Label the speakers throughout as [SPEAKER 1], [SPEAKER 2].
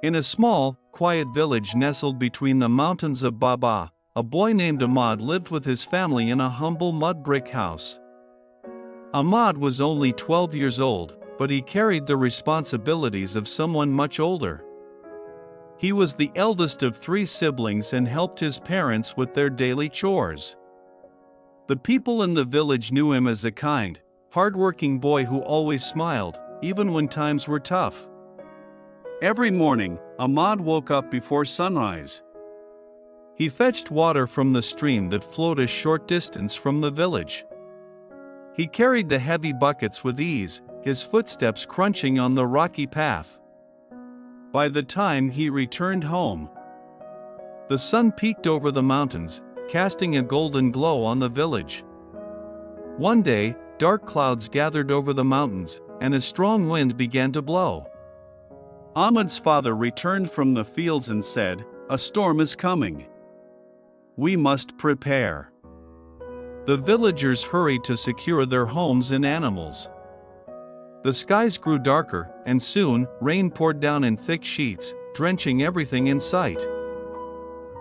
[SPEAKER 1] In a small, quiet village nestled between the mountains of Baba, a boy named Ahmad lived with his family in a humble mud brick house. Ahmad was only 12 years old, but he carried the responsibilities of someone much older. He was the eldest of 3 siblings and helped his parents with their daily chores. The people in the village knew him as a kind, hardworking boy who always smiled, even when times were tough. Every morning, Ahmad woke up before sunrise. He fetched water from the stream that flowed a short distance from the village. He carried the heavy buckets with ease, his footsteps crunching on the rocky path. By the time he returned home, the sun peeked over the mountains, casting a golden glow on the village. One day, dark clouds gathered over the mountains, and a strong wind began to blow. Ahmad's father returned from the fields and said, "A storm is coming. We must prepare." The villagers hurried to secure their homes and animals. The skies grew darker, and soon, rain poured down in thick sheets, drenching everything in sight.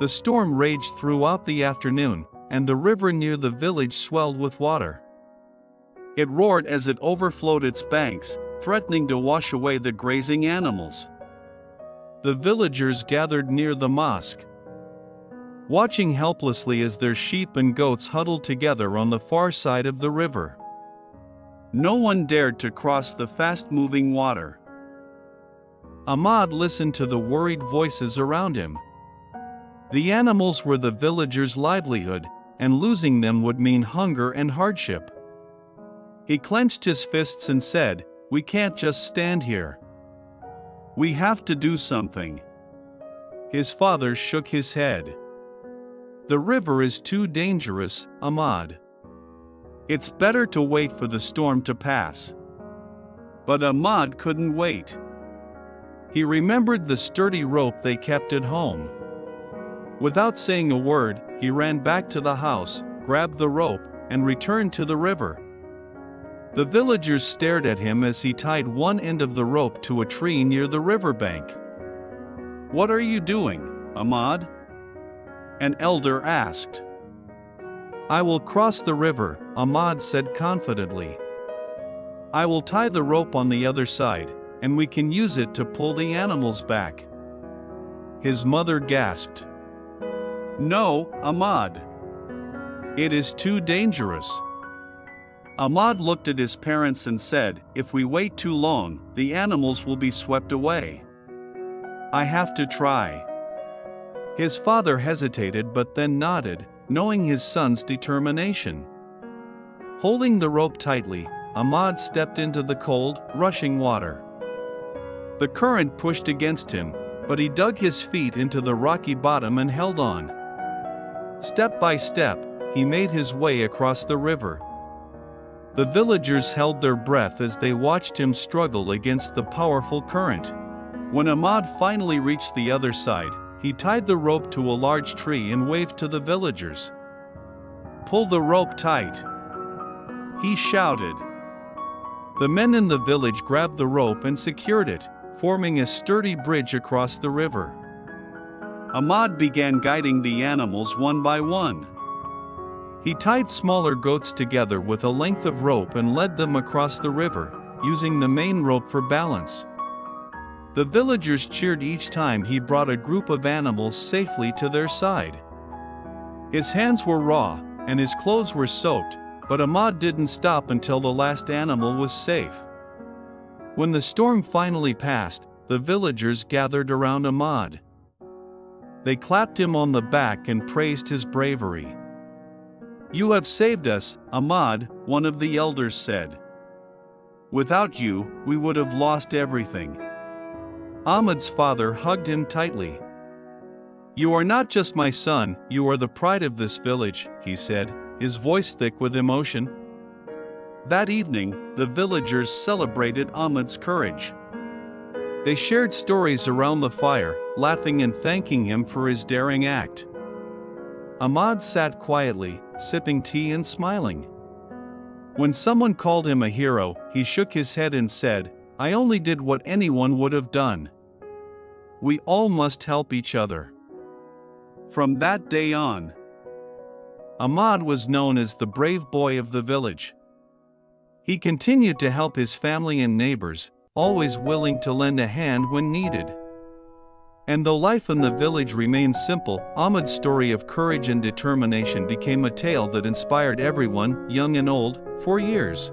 [SPEAKER 1] The storm raged throughout the afternoon, and the river near the village swelled with water. It roared as it overflowed its banks, threatening to wash away the grazing animals. The villagers gathered near the mosque, watching helplessly as their sheep and goats huddled together on the far side of the river. No one dared to cross the fast-moving water. Ahmad listened to the worried voices around him. The animals were the villagers' livelihood, and losing them would mean hunger and hardship. He clenched his fists and said, "We can't just stand here. We have to do something." His father shook his head. "The river is too dangerous, Ahmad. It's better to wait for the storm to pass." But Ahmad couldn't wait. He remembered the sturdy rope they kept at home. Without saying a word, he ran back to the house, grabbed the rope, and returned to the river. The villagers stared at him as he tied one end of the rope to a tree near the riverbank. "What are you doing, Ahmad?" an elder asked. "I will cross the river," Ahmad said confidently. "I will tie the rope on the other side, and we can use it to pull the animals back." His mother gasped. "No, Ahmad. It is too dangerous." Ahmad looked at his parents and said, "If we wait too long, the animals will be swept away. I have to try." His father hesitated but then nodded, knowing his son's determination. Holding the rope tightly, Ahmad stepped into the cold, rushing water. The current pushed against him, but he dug his feet into the rocky bottom and held on. Step by step, he made his way across the river. The villagers held their breath as they watched him struggle against the powerful current. When Ahmad finally reached the other side, he tied the rope to a large tree and waved to the villagers. "Pull the rope tight," he shouted. The men in the village grabbed the rope and secured it, forming a sturdy bridge across the river. Ahmad began guiding the animals one by one. He tied smaller goats together with a length of rope and led them across the river, using the main rope for balance. The villagers cheered each time he brought a group of animals safely to their side. His hands were raw, and his clothes were soaked, but Ahmad didn't stop until the last animal was safe. When the storm finally passed, the villagers gathered around Ahmad. They clapped him on the back and praised his bravery. "You have saved us, Ahmad," one of the elders said. "Without you, we would have lost everything." Ahmad's father hugged him tightly. "You are not just my son, you are the pride of this village," he said, his voice thick with emotion. That evening, the villagers celebrated Ahmad's courage. They shared stories around the fire, laughing and thanking him for his daring act. Ahmad sat quietly, sipping tea and smiling. When someone called him a hero, he shook his head and said, "I only did what anyone would have done." We all must help each other." From that day on, Ahmad was known as the brave boy of the village. He continued to help his family and neighbors, always willing to lend a hand when needed. And though life in the village remained simple, Ahmad's story of courage and determination became a tale that inspired everyone, young and old, for years.